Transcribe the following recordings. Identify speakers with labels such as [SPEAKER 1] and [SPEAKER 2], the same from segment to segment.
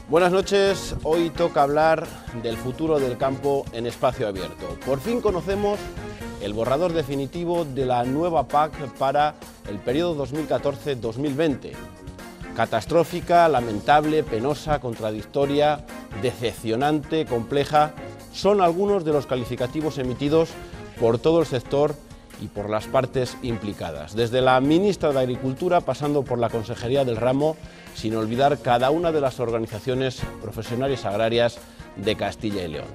[SPEAKER 1] Buenas noches, hoy toca hablar del futuro del campo en espacio abierto. Por fin conocemos el borrador definitivo de la nueva PAC para el periodo 2014-2020. Catastrófica, lamentable, penosa, contradictoria, decepcionante, compleja, son algunos de los calificativos emitidos por todo el sector y por las partes implicadas, desde la ministra de Agricultura pasando por la Consejería del Ramo, sin olvidar cada una de las organizaciones profesionales agrarias de Castilla y León.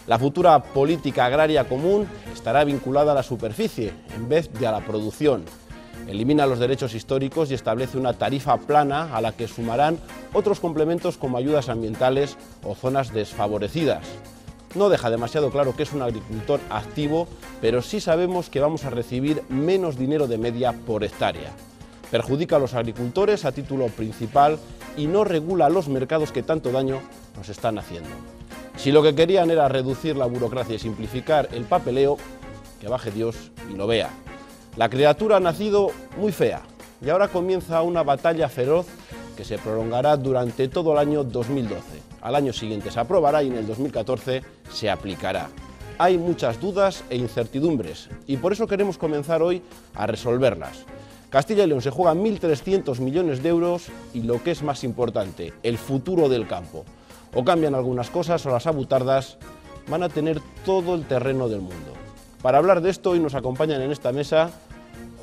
[SPEAKER 1] La futura política agraria común estará vinculada a la superficie en vez de a la producción. Elimina los derechos históricos y establece una tarifa plana a la que sumarán otros complementos como ayudas ambientales o zonas desfavorecidas. No deja demasiado claro que es un agricultor activo, pero sí sabemos que vamos a recibir menos dinero de media por hectárea. Perjudica a los agricultores a título principal y no regula los mercados que tanto daño nos están haciendo. Si lo que querían era reducir la burocracia y simplificar el papeleo, que baje Dios y lo vea. La criatura ha nacido muy fea y ahora comienza una batalla feroz que se prolongará durante todo el año 2012. Al año siguiente se aprobará y en el 2014 se aplicará. Hay muchas dudas e incertidumbres y por eso queremos comenzar hoy a resolverlas. Castilla y León se juega 1.300 millones de euros y lo que es más importante, el futuro del campo. O cambian algunas cosas o las abutardas van a tener todo el terreno del mundo. Para hablar de esto hoy nos acompañan en esta mesa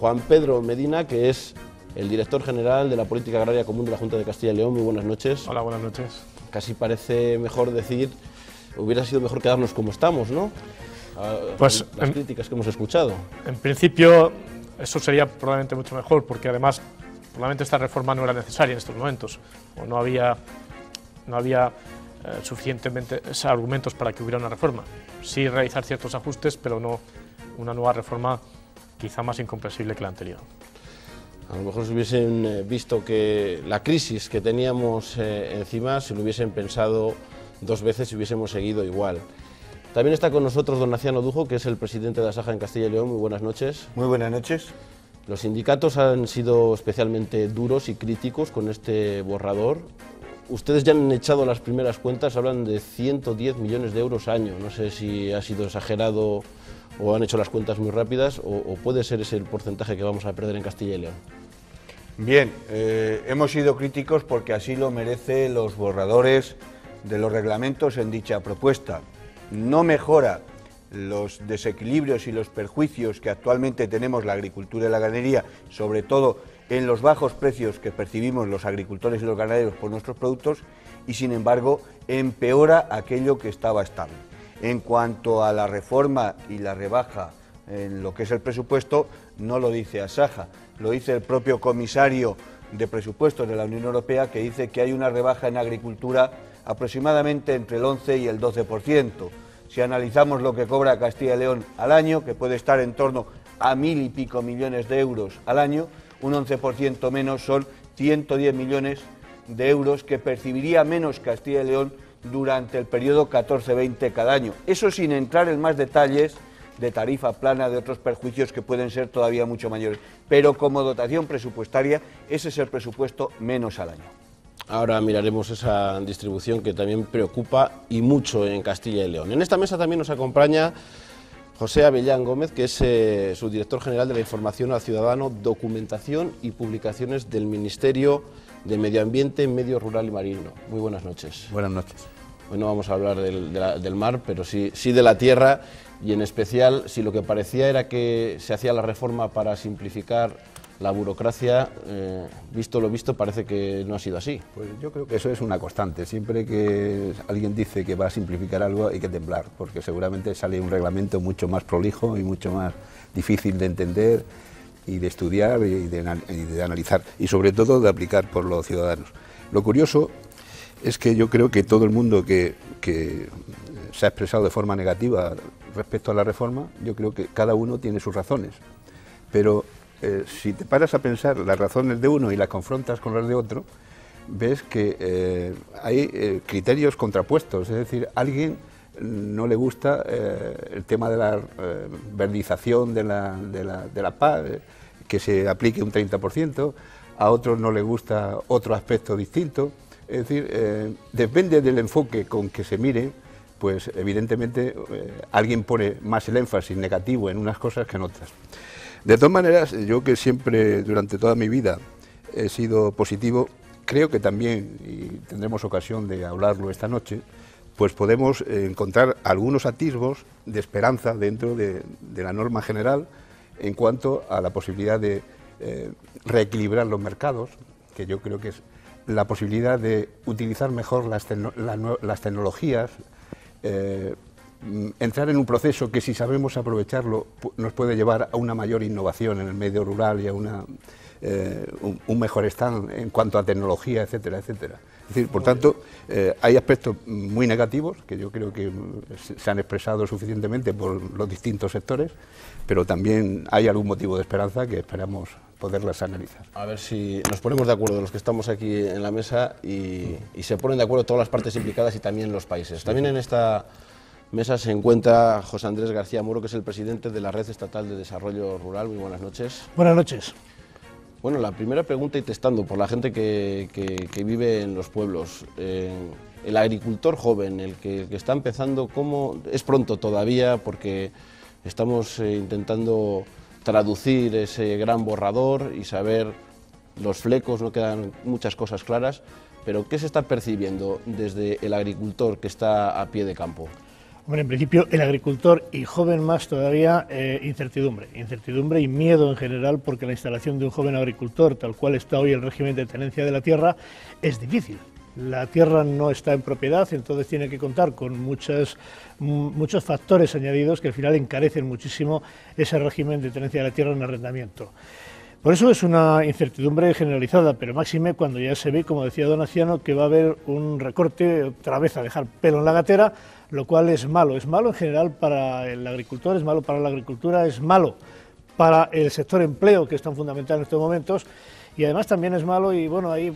[SPEAKER 1] Juan Pedro Medina, que es el director general de la Política Agraria Común de la Junta de Castilla y León. Muy buenas noches.
[SPEAKER 2] Hola, buenas noches.
[SPEAKER 1] Casi parece mejor decir, hubiera sido mejor quedarnos como estamos, ¿no?
[SPEAKER 2] Pues
[SPEAKER 1] las críticas que hemos escuchado.
[SPEAKER 2] En principio eso sería probablemente mucho mejor, porque además probablemente esta reforma no era necesaria en estos momentos, o no había suficientemente argumentos para que hubiera una reforma. Sí realizar ciertos ajustes, pero no una nueva reforma quizá más incomprensible que la anterior.
[SPEAKER 1] A lo mejor si hubiesen visto que la crisis que teníamos encima, si lo hubiesen pensado dos veces y hubiésemos seguido igual. También está con nosotros don Naciano Dujo, que es el presidente de Asaja en Castilla y León. Muy buenas noches.
[SPEAKER 3] Muy buenas noches.
[SPEAKER 1] Los sindicatos han sido especialmente duros y críticos con este borrador. Ustedes ya han echado las primeras cuentas, hablan de 110 millones de euros año. No sé si ha sido exagerado o han hecho las cuentas muy rápidas, o puede ser ese el porcentaje que vamos a perder en Castilla y León.
[SPEAKER 3] Bien, hemos sido críticos porque así lo merecen los borradores de los reglamentos en dicha propuesta. No mejora los desequilibrios y los perjuicios que actualmente tenemos la agricultura y la ganadería, sobre todo en los bajos precios que percibimos los agricultores y los ganaderos por nuestros productos, y sin embargo empeora aquello que estaba estable. En cuanto a la reforma y la rebaja en lo que es el presupuesto, no lo dice Asaja, lo dice el propio comisario de presupuestos de la Unión Europea, que dice que hay una rebaja en agricultura aproximadamente entre el 11 y el 12%. Si analizamos lo que cobra Castilla y León al año, que puede estar en torno a 1.000 y pico millones de euros al año, un 11% menos son 110 millones de euros que percibiría menos Castilla y León durante el periodo 14-20 cada año. Eso sin entrar en más detalles de tarifa plana, de otros perjuicios que pueden ser todavía mucho mayores. Pero como dotación presupuestaria, ese es el presupuesto menos al año.
[SPEAKER 1] Ahora miraremos esa distribución que también preocupa y mucho en Castilla y León. En esta mesa también nos acompaña José Avellán Gómez, que es subdirector general de la Información al Ciudadano, Documentación y Publicaciones del Ministerio de Medio Ambiente, Medio Rural y Marino. Muy buenas noches.
[SPEAKER 4] Buenas noches.
[SPEAKER 1] Hoy no vamos a hablar del mar, pero sí de la tierra, y en especial si lo que parecía era que se hacía la reforma para simplificar la burocracia, visto lo visto, parece que no ha sido así.
[SPEAKER 4] Pues yo creo que eso es una constante. Siempre que alguien dice que va a simplificar algo hay que temblar, porque seguramente sale un reglamento mucho más prolijo y mucho más difícil de entender y de estudiar y de analizar, y sobre todo de aplicar por los ciudadanos. Lo curioso es que yo creo que todo el mundo que se ha expresado de forma negativa respecto a la reforma, yo creo que cada uno tiene sus razones, pero si te paras a pensar las razones de uno y las confrontas con las de otro, ves que hay criterios contrapuestos. Es decir, a alguien no le gusta el tema de la verdización de la PAC, que se aplique un 30%, a otros no le gusta otro aspecto distinto. Es decir, depende del enfoque con que se mire, pues evidentemente alguien pone más el énfasis negativo en unas cosas que en otras. De todas maneras, yo que siempre durante toda mi vida he sido positivo, creo que también, y tendremos ocasión de hablarlo esta noche, pues podemos encontrar algunos atisbos de esperanza dentro de la norma general en cuanto a la posibilidad de reequilibrar los mercados, que yo creo que es la posibilidad de utilizar mejor las tecnologías, entrar en un proceso que si sabemos aprovecharlo nos puede llevar a una mayor innovación en el medio rural y a un mejor stand en cuanto a tecnología, etcétera, etcétera. Es decir, por tanto, hay aspectos muy negativos que yo creo que se han expresado suficientemente por los distintos sectores, pero también hay algún motivo de esperanza que esperamos poderlas analizar.
[SPEAKER 1] A ver si nos ponemos de acuerdo los que estamos aquí en la mesa y se ponen de acuerdo todas las partes implicadas y también los países. También en esta mesa se encuentra José Andrés García Muro, que es el presidente de la Red Estatal de Desarrollo Rural. Muy buenas noches.
[SPEAKER 5] Buenas noches.
[SPEAKER 1] Bueno, la primera pregunta y testando por la gente que vive en los pueblos. El agricultor joven, el que está empezando, ¿cómo? Es pronto todavía porque estamos intentando traducir ese gran borrador y saber los flecos, no quedan muchas cosas claras, pero ¿qué se está percibiendo desde el agricultor que está a pie de campo?
[SPEAKER 5] Hombre, en principio el agricultor y joven más todavía incertidumbre y miedo en general, porque la instalación de un joven agricultor, tal cual está hoy el régimen de tenencia de la tierra, es difícil. La tierra no está en propiedad, entonces tiene que contar con muchos factores añadidos que al final encarecen muchísimo ese régimen de tenencia de la tierra en arrendamiento. Por eso es una incertidumbre generalizada, pero máxime cuando ya se ve, como decía don Aciano, que va a haber un recorte, otra vez a dejar pelo en la gatera, lo cual es malo en general para el agricultor, es malo para la agricultura, es malo para el sector empleo, que es tan fundamental en estos momentos, y además también es malo, y bueno, ahí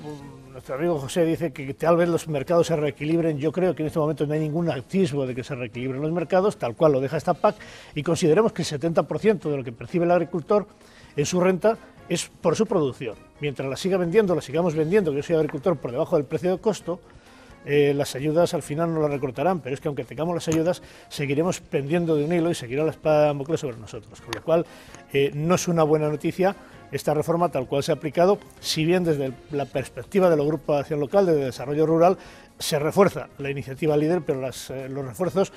[SPEAKER 5] nuestro amigo José dice que tal vez los mercados se reequilibren. Yo creo que en este momento no hay ningún atisbo de que se reequilibren los mercados, tal cual lo deja esta PAC, y consideremos que el 70% de lo que percibe el agricultor en su renta es por su producción. Mientras la sigamos vendiendo, que yo soy agricultor, por debajo del precio de costo, las ayudas al final no las recortarán, pero es que aunque tengamos las ayudas, seguiremos pendiendo de un hilo y seguirá la espada de Damocles sobre nosotros, con lo cual no es una buena noticia esta reforma tal cual se ha aplicado, si bien desde la perspectiva de los grupos de acción local, de desarrollo rural, se refuerza la iniciativa líder, pero los refuerzos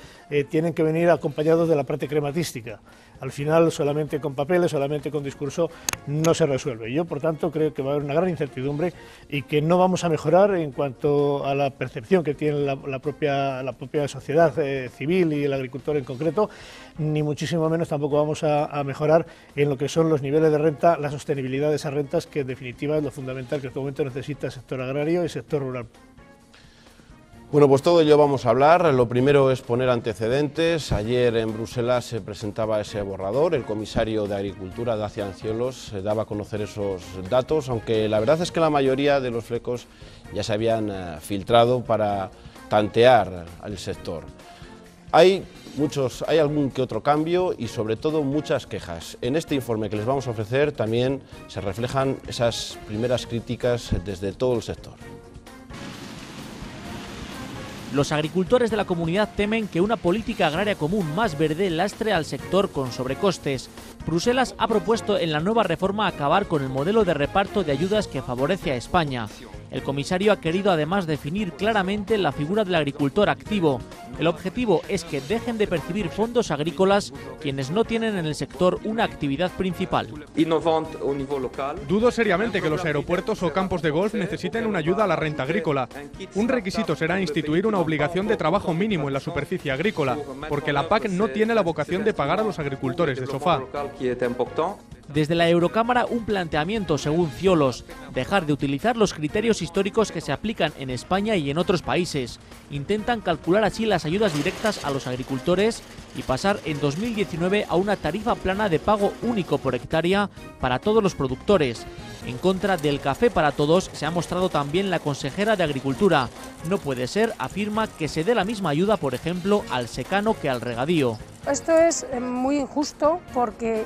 [SPEAKER 5] tienen que venir acompañados de la parte crematística. Al final, solamente con papeles, solamente con discurso, no se resuelve. Yo, por tanto, creo que va a haber una gran incertidumbre y que no vamos a mejorar en cuanto a la percepción que tiene la propia sociedad civil y el agricultor en concreto, ni muchísimo menos tampoco vamos a mejorar en lo que son los niveles de renta, la sostenibilidad de esas rentas, que en definitiva es lo fundamental que en este momento necesita el sector agrario y el sector rural.
[SPEAKER 1] Bueno, pues todo ello vamos a hablar. Lo primero es poner antecedentes. Ayer en Bruselas se presentaba ese borrador. El comisario de Agricultura, Dacian Ciolos, daba a conocer esos datos, aunque la verdad es que la mayoría de los flecos ya se habían filtrado para tantear al sector. Hay algún que otro cambio y sobre todo muchas quejas. En este informe que les vamos a ofrecer también se reflejan esas primeras críticas desde todo el sector.
[SPEAKER 6] Los agricultores de la comunidad temen que una política agraria común más verde lastre al sector con sobrecostes. Bruselas ha propuesto en la nueva reforma acabar con el modelo de reparto de ayudas que favorece a España. El comisario ha querido además definir claramente la figura del agricultor activo. El objetivo es que dejen de percibir fondos agrícolas quienes no tienen en el sector una actividad principal.
[SPEAKER 7] Dudo seriamente que los aeropuertos o campos de golf necesiten una ayuda a la renta agrícola. Un requisito será instituir una obligación de trabajo mínimo en la superficie agrícola, porque la PAC no tiene la vocación de pagar a los agricultores de sofá.
[SPEAKER 6] Desde la Eurocámara, un planteamiento, según Ciolos, dejar de utilizar los criterios históricos que se aplican en España y en otros países. Intentan calcular así las ayudas directas a los agricultores y pasar en 2019 a una tarifa plana de pago único por hectárea para todos los productores. En contra del café para todos se ha mostrado también la consejera de Agricultura. No puede ser, afirma, que se dé la misma ayuda, por ejemplo, al secano que al regadío.
[SPEAKER 8] Esto es muy injusto porque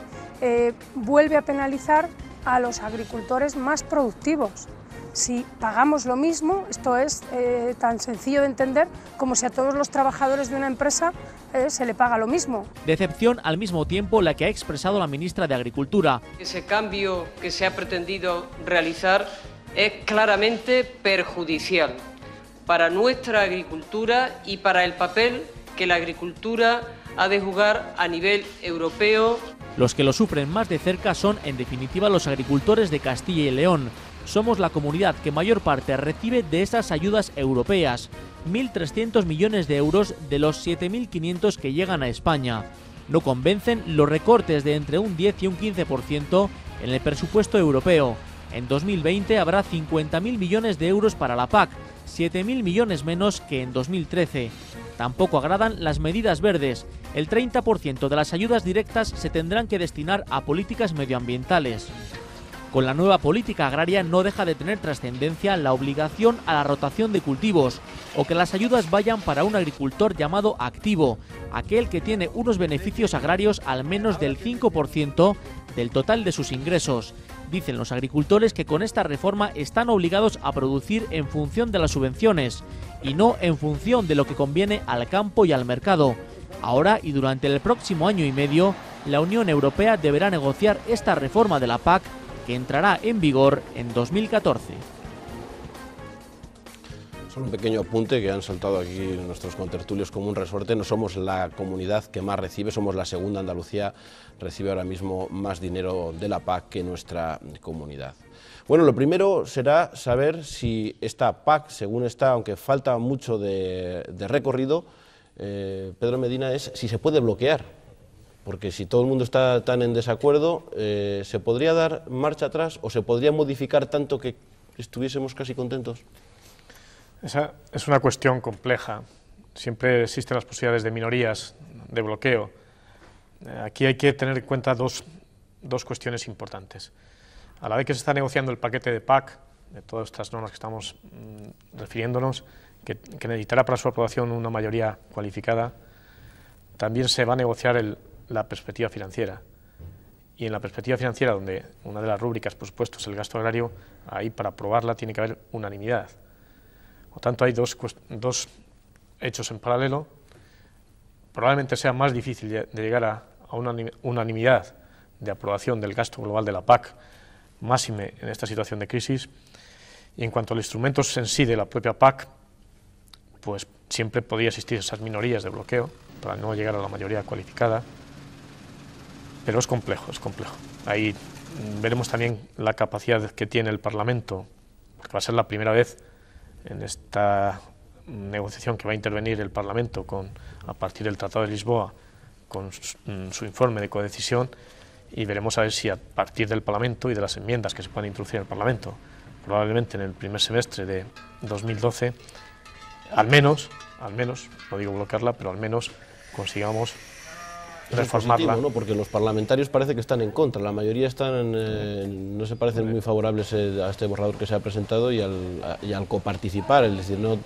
[SPEAKER 8] vuelve a penalizar a los agricultores más productivos. si pagamos lo mismo. Esto es tan sencillo de entender como si a todos los trabajadores de una empresa se le paga lo mismo.
[SPEAKER 6] Decepción al mismo tiempo la que ha expresado la ministra de Agricultura.
[SPEAKER 9] Ese cambio que se ha pretendido realizar es claramente perjudicial para nuestra agricultura y para el papel que la agricultura ha de jugar a nivel europeo.
[SPEAKER 6] Los que lo sufren más de cerca son, en definitiva, los agricultores de Castilla y León. Somos la comunidad que mayor parte recibe de esas ayudas europeas, 1.300 millones de euros de los 7.500 que llegan a España. No convencen los recortes de entre un 10 y un 15% en el presupuesto europeo. En 2020 habrá 50.000 millones de euros para la PAC, 7.000 millones menos que en 2013. Tampoco agradan las medidas verdes. El 30% de las ayudas directas se tendrán que destinar a políticas medioambientales. Con la nueva política agraria no deja de tener trascendencia la obligación a la rotación de cultivos o que las ayudas vayan para un agricultor llamado activo, aquel que tiene unos beneficios agrarios al menos del 5% del total de sus ingresos. Dicen los agricultores que con esta reforma están obligados a producir en función de las subvenciones y no en función de lo que conviene al campo y al mercado. Ahora y durante el próximo año y medio, la Unión Europea deberá negociar esta reforma de la PAC que entrará en vigor en 2014.
[SPEAKER 1] Solo un pequeño apunte que han saltado aquí nuestros contertulios como un resorte. No somos la comunidad que más recibe, somos la segunda. Andalucía recibe ahora mismo más dinero de la PAC que nuestra comunidad. Bueno, lo primero será saber si esta PAC, según está, aunque falta mucho de recorrido, Pedro Medina, es si se puede bloquear. Porque si todo el mundo está tan en desacuerdo, ¿se podría dar marcha atrás o se podría modificar tanto que estuviésemos casi contentos?
[SPEAKER 2] Esa es una cuestión compleja. Siempre existen las posibilidades de minorías, de bloqueo. Aquí hay que tener en cuenta dos cuestiones importantes. A la vez que se está negociando el paquete de PAC, de todas estas normas que estamos refiriéndonos, que necesitará para su aprobación una mayoría cualificada, también se va a negociar la perspectiva financiera. Y en la perspectiva financiera, donde una de las rúbricas, por supuesto, es el gasto agrario, ahí para aprobarla tiene que haber unanimidad. Por tanto, hay dos hechos en paralelo. Probablemente sea más difícil de llegar a una unanimidad de aprobación del gasto global de la PAC, máxime en esta situación de crisis. Y en cuanto a los instrumentos en sí de la propia PAC, pues siempre podría existir esas minorías de bloqueo para no llegar a la mayoría cualificada. Pero es complejo, es complejo. Ahí veremos también la capacidad que tiene el Parlamento, porque va a ser la primera vez en esta negociación que va a intervenir el Parlamento a partir del Tratado de Lisboa con su informe de codecisión, y veremos a ver si a partir del Parlamento y de las enmiendas que se puedan introducir en el Parlamento, probablemente en el primer semestre de 2012, al menos, no digo bloquearla, pero al menos consigamos reformarla.
[SPEAKER 1] Positivo, ¿no? Porque los parlamentarios parece que están en contra, la mayoría no se parecen muy favorables a este borrador que se ha presentado y al coparticipar, es decir, no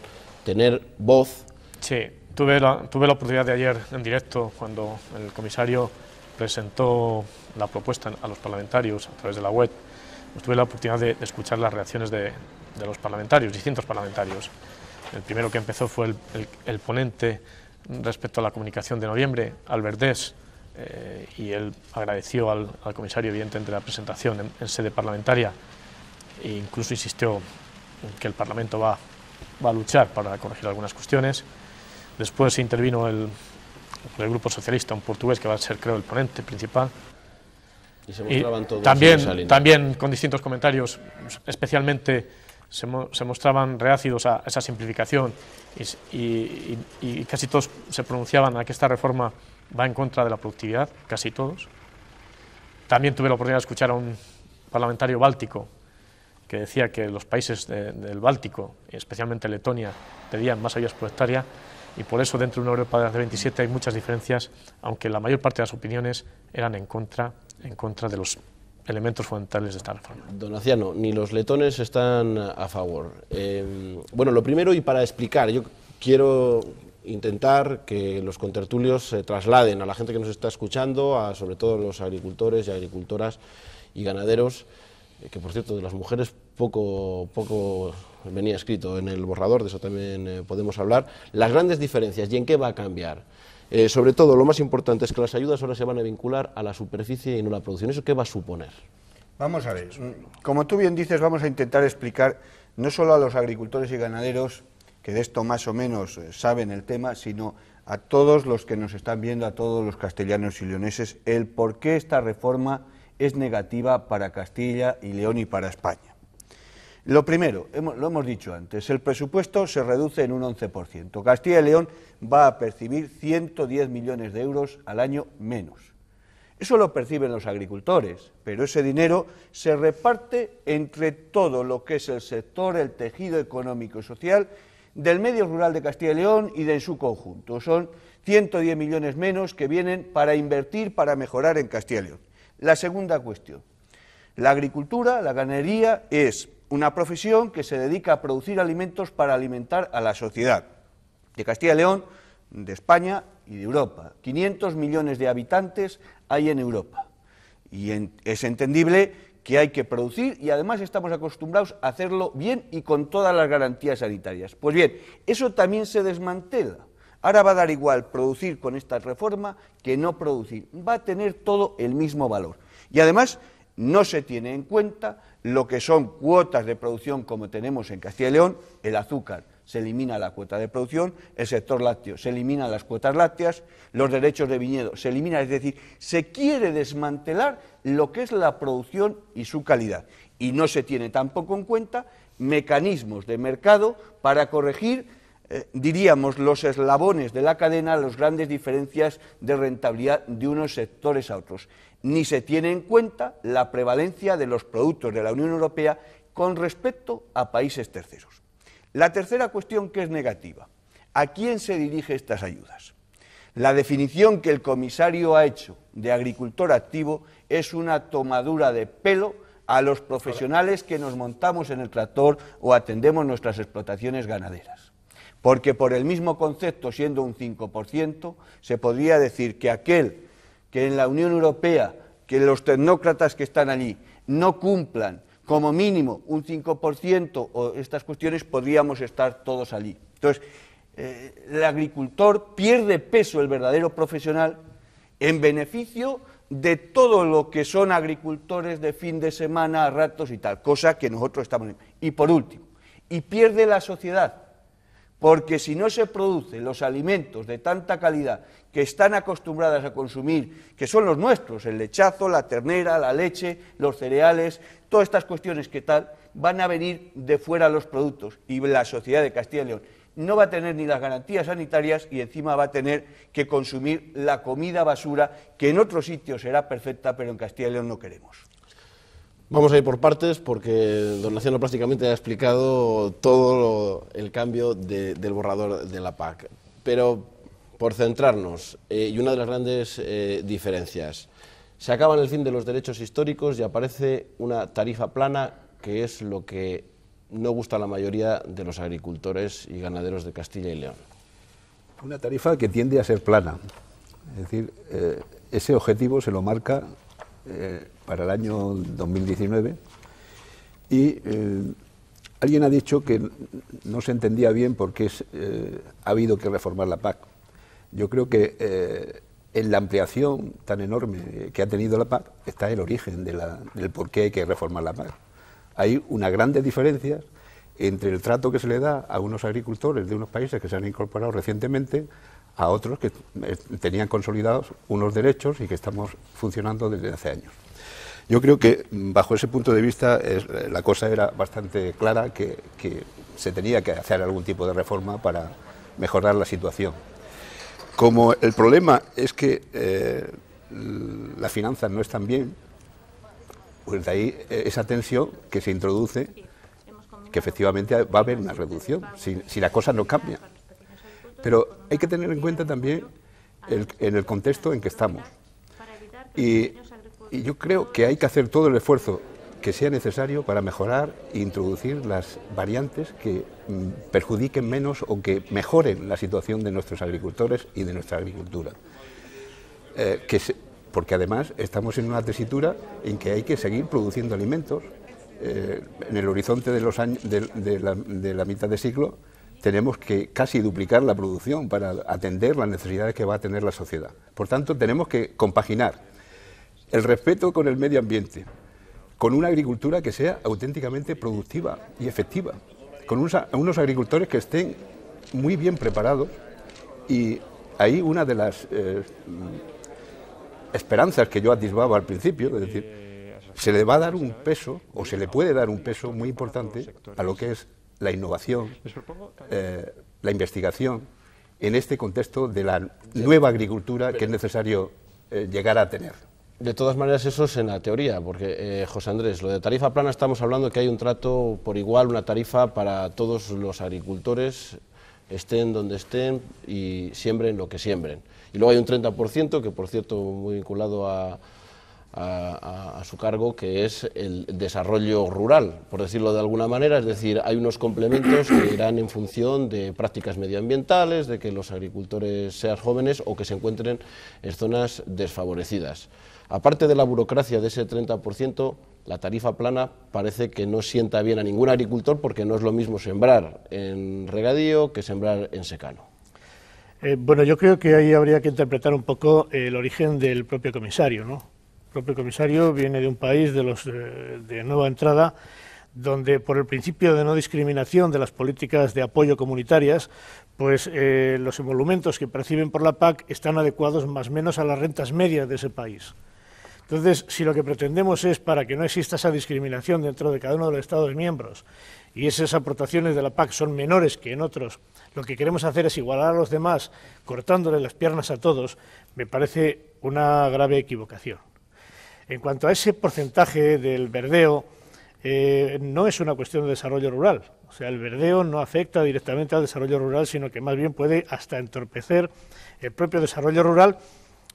[SPEAKER 1] tener voz.
[SPEAKER 2] Sí, tuve la oportunidad de ayer en directo, cuando el comisario presentó la propuesta a los parlamentarios a través de la web, pues tuve la oportunidad de escuchar las reacciones de los parlamentarios, distintos parlamentarios. El primero que empezó fue el ponente respecto a la comunicación de noviembre, Albert Dess, y él agradeció al comisario evidentemente la presentación en sede parlamentaria e incluso insistió en que el Parlamento va a luchar para corregir algunas cuestiones. Después intervino el Grupo Socialista, un portugués que va a ser, creo, el ponente principal.
[SPEAKER 1] Y se mostraban todos
[SPEAKER 2] también con distintos comentarios, especialmente se mostraban reácidos a esa simplificación y casi todos se pronunciaban a que esta reforma va en contra de la productividad, casi todos. También tuve la oportunidad de escuchar a un parlamentario báltico que decía que los países del Báltico, especialmente Letonia, pedían más ayudas por hectárea, y por eso dentro de una Europa de 27 hay muchas diferencias, aunque la mayor parte de las opiniones eran en contra de los elementos fundamentales de esta reforma.
[SPEAKER 1] Don Aciano, ni los letones están a favor. Bueno, lo primero, y para explicar, yo quiero intentar que los contertulios se trasladen a la gente que nos está escuchando, sobre todo los agricultores y agricultoras y ganaderos, que por cierto de las mujeres poco venía escrito en el borrador, de eso también podemos hablar, las grandes diferencias y en qué va a cambiar. Sobre todo, lo más importante es que las ayudas ahora se van a vincular a la superficie y no a la producción. ¿Eso qué va a suponer?
[SPEAKER 3] Vamos a ver, como tú bien dices, vamos a intentar explicar no solo a los agricultores y ganaderos, que de esto más o menos saben el tema, sino a todos los que nos están viendo, a todos los castellanos y leoneses, el por qué esta reforma es negativa para Castilla y León y para España. Lo primero, lo hemos dicho antes, el presupuesto se reduce en un 11%. Castilla y León va a percibir 110 millones de euros al año menos. Eso lo perciben los agricultores, pero ese dinero se reparte entre todo lo que es el sector, el tejido económico y social del medio rural de Castilla y León y de su conjunto. Son 110 millones menos que vienen para invertir, para mejorar en Castilla y León. La segunda cuestión, la agricultura, la ganadería es una profesión que se dedica a producir alimentos para alimentar a la sociedad de Castilla y León, de España y de Europa. 500 millones de habitantes hay en Europa y es entendible que hay que producir y además estamos acostumbrados a hacerlo bien y con todas las garantías sanitarias. Pues bien, eso también se desmantela. Ahora va a dar igual producir con esta reforma que no producir. Va a tener todo el mismo valor. Y además no se tiene en cuenta lo que son cuotas de producción como tenemos en Castilla y León, el azúcar. Se elimina la cuota de producción, el sector lácteo se eliminan las cuotas lácteas, los derechos de viñedo se eliminan, es decir, se quiere desmantelar lo que es la producción y su calidad. Y no se tiene tampoco en cuenta mecanismos de mercado para corregir, diríamos, los eslabones de la cadena, las grandes diferencias de rentabilidad de unos sectores a otros. Ni se tiene en cuenta la prevalencia de los productos de la Unión Europea con respecto a países terceros. La tercera cuestión que es negativa, ¿a quién se dirigen estas ayudas? La definición que el comisario ha hecho de agricultor activo es una tomadura de pelo a los profesionales que nos montamos en el tractor o atendemos nuestras explotaciones ganaderas. Porque por el mismo concepto, siendo un 5%, se podría decir que aquel que en la Unión Europea, que los tecnócratas que están allí no cumplan como mínimo un 5% o estas cuestiones, podríamos estar todos allí. Entonces, el agricultor pierde peso, el verdadero profesional, en beneficio de todo lo que son agricultores de fin de semana, a ratos y tal, cosa que nosotros estamos... Y por último, y pierde la sociedad, porque si no se producen los alimentos de tanta calidad que están acostumbradas a consumir, que son los nuestros, el lechazo, la ternera, la leche, los cereales, todas estas cuestiones que tal, van a venir de fuera los productos y la sociedad de Castilla y León no va a tener ni las garantías sanitarias y encima va a tener que consumir la comida basura que en otros sitios será perfecta, pero en Castilla y León no queremos.
[SPEAKER 1] Vamos a ir por partes porque don Naciano prácticamente ha explicado todo el cambio del borrador de la PAC. Pero por centrarnos, y una de las grandes diferencias, se acaban el fin de los derechos históricos y aparece una tarifa plana, que es lo que no gusta a la mayoría de los agricultores y ganaderos de Castilla y León.
[SPEAKER 4] Una tarifa que tiende a ser plana, es decir, ese objetivo se lo marca para el año 2019 y alguien ha dicho que no se entendía bien por qué ha habido que reformar la PAC. Yo creo que en la ampliación tan enorme que ha tenido la PAC está el origen del por qué hay que reformar la PAC. Hay unas grandes diferencias entre el trato que se le da a unos agricultores de unos países que se han incorporado recientemente a otros que tenían consolidados unos derechos y que estamos funcionando desde hace años. Yo creo que bajo ese punto de vista la cosa era bastante clara, que se tenía que hacer algún tipo de reforma para mejorar la situación. Como el problema es que las finanzas no están bien, pues de ahí esa tensión que se introduce, que efectivamente va a haber una reducción, si la cosa no cambia. Pero hay que tener en cuenta también en el contexto en que estamos. Y yo creo que hay que hacer todo el esfuerzo que sea necesario para mejorar e introducir las variantes que perjudiquen menos o que mejoren la situación de nuestros agricultores y de nuestra agricultura. Porque además estamos en una tesitura en que hay que seguir produciendo alimentos en el horizonte de los años de la mitad de siglo, tenemos que casi duplicar la producción para atender las necesidades que va a tener la sociedad. Por tanto, tenemos que compaginar el respeto con el medio ambiente, con una agricultura que sea auténticamente productiva y efectiva, con unos agricultores que estén muy bien preparados, y ahí una de las esperanzas que yo atisbaba al principio, es decir, se le va a dar un peso, o se le puede dar un peso muy importante a lo que es la innovación, la investigación, en este contexto de la nueva agricultura que es necesario llegar a tener.
[SPEAKER 1] De todas maneras, eso es en la teoría, porque, José Andrés, lo de tarifa plana estamos hablando de que hay un trato por igual, una tarifa para todos los agricultores, estén donde estén y siembren lo que siembren. Y luego hay un 30%, que por cierto muy vinculado a su cargo, que es el desarrollo rural, por decirlo de alguna manera, es decir, hay unos complementos que irán en función de prácticas medioambientales, de que los agricultores sean jóvenes o que se encuentren en zonas desfavorecidas. Aparte de la burocracia de ese 30%, la tarifa plana parece que no sienta bien a ningún agricultor, porque no es lo mismo sembrar en regadío que sembrar en secano.
[SPEAKER 5] Bueno, yo creo que ahí habría que interpretar un poco el origen del propio comisario, ¿no? El propio comisario viene de un país de nueva entrada, donde por el principio de no discriminación de las políticas de apoyo comunitarias, pues los emolumentos que perciben por la PAC están adecuados más o menos a las rentas medias de ese país. Entonces, si lo que pretendemos es, para que no exista esa discriminación dentro de cada uno de los Estados miembros, y esas aportaciones de la PAC son menores que en otros, lo que queremos hacer es igualar a los demás, cortándole las piernas a todos, me parece una grave equivocación. En cuanto a ese porcentaje del verdeo, no es una cuestión de desarrollo rural. O sea, el verdeo no afecta directamente al desarrollo rural, sino que más bien puede hasta entorpecer el propio desarrollo rural,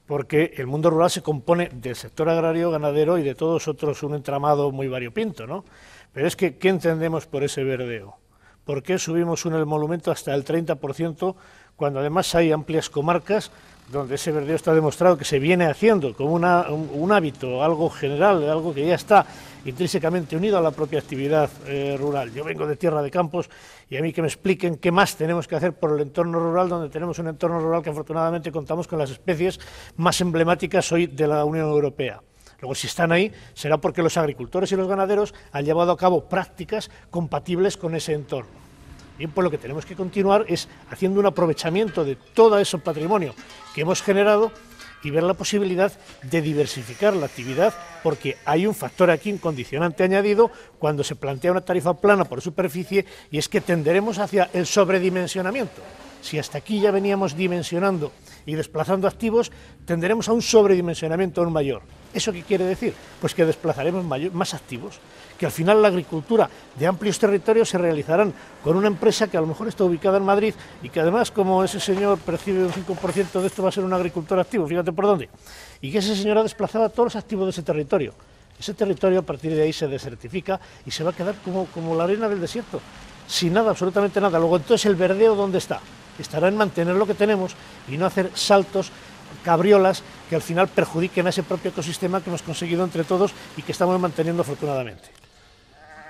[SPEAKER 5] porque el mundo rural se compone del sector agrario, ganadero y de todos otros, un entramado muy variopinto, ¿no? Pero es que, ¿qué entendemos por ese verdeo? ¿Por qué subimos un emolumento hasta el 30%, cuando además hay amplias comarcas donde ese verdeo está demostrado que se viene haciendo como un hábito, algo general, algo que ya está intrínsecamente unido a la propia actividad rural? Yo vengo de tierra de campos y a mí que me expliquen qué más tenemos que hacer por el entorno rural, donde tenemos un entorno rural que afortunadamente contamos con las especies más emblemáticas hoy de la Unión Europea. Luego, si están ahí, será porque los agricultores y los ganaderos han llevado a cabo prácticas compatibles con ese entorno. Bien, pues lo que tenemos que continuar es haciendo un aprovechamiento de todo ese patrimonio que hemos generado y ver la posibilidad de diversificar la actividad, porque hay un factor aquí, un condicionante añadido, cuando se plantea una tarifa plana por superficie, y es que tenderemos hacia el sobredimensionamiento. Si hasta aquí ya veníamos dimensionando y desplazando activos, tenderemos a un sobredimensionamiento aún mayor. ¿Eso qué quiere decir? Pues que desplazaremos más activos, que al final la agricultura de amplios territorios se realizarán con una empresa que a lo mejor está ubicada en Madrid y que además, como ese señor percibe un 5% de esto, va a ser un agricultor activo, fíjate por dónde, y que ese señor ha desplazado a todos los activos de ese territorio. Ese territorio a partir de ahí se desertifica y se va a quedar como la arena del desierto, sin nada, absolutamente nada. Luego, entonces, ¿el verdeo dónde está? Estará en mantener lo que tenemos y no hacer saltos, cabriolas, que al final perjudiquen a ese propio ecosistema que hemos conseguido entre todos y que estamos manteniendo afortunadamente.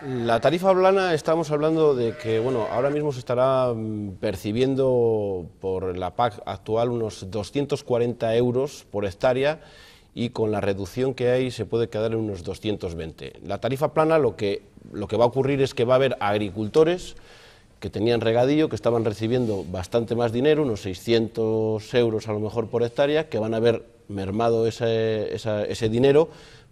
[SPEAKER 1] La tarifa plana, estamos hablando de que, bueno, ahora mismo se estará percibiendo por la PAC actual unos 240 euros por hectárea, y con la reducción que hay se puede quedar en unos 220. La tarifa plana, lo que va a ocurrir es que va a haber agricultores que tenían regadío, que estaban recibiendo bastante más dinero, unos 600 euros a lo mejor por hectárea, que van a haber mermado ese dinero,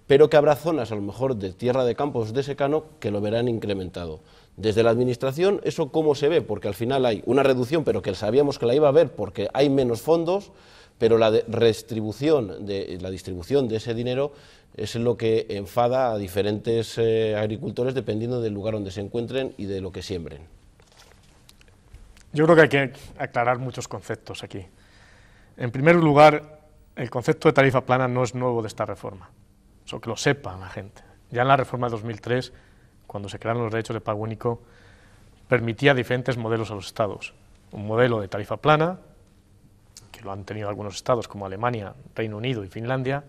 [SPEAKER 1] pero que habrá zonas a lo mejor de tierra de campos de secano que lo verán incrementado. Desde la Administración, ¿eso cómo se ve? Porque al final hay una reducción, pero que sabíamos que la iba a haber porque hay menos fondos, pero la distribución de ese dinero es lo que enfada a diferentes agricultores dependiendo del lugar donde se encuentren y de lo que siembren.
[SPEAKER 2] Yo creo que hay que aclarar muchos conceptos aquí. En primer lugar, el concepto de tarifa plana no es nuevo de esta reforma, eso que lo sepa la gente. Ya en la reforma de 2003, cuando se crearon los derechos de pago único, permitía diferentes modelos a los estados. Un modelo de tarifa plana, que lo han tenido algunos estados como Alemania, Reino Unido y Finlandia,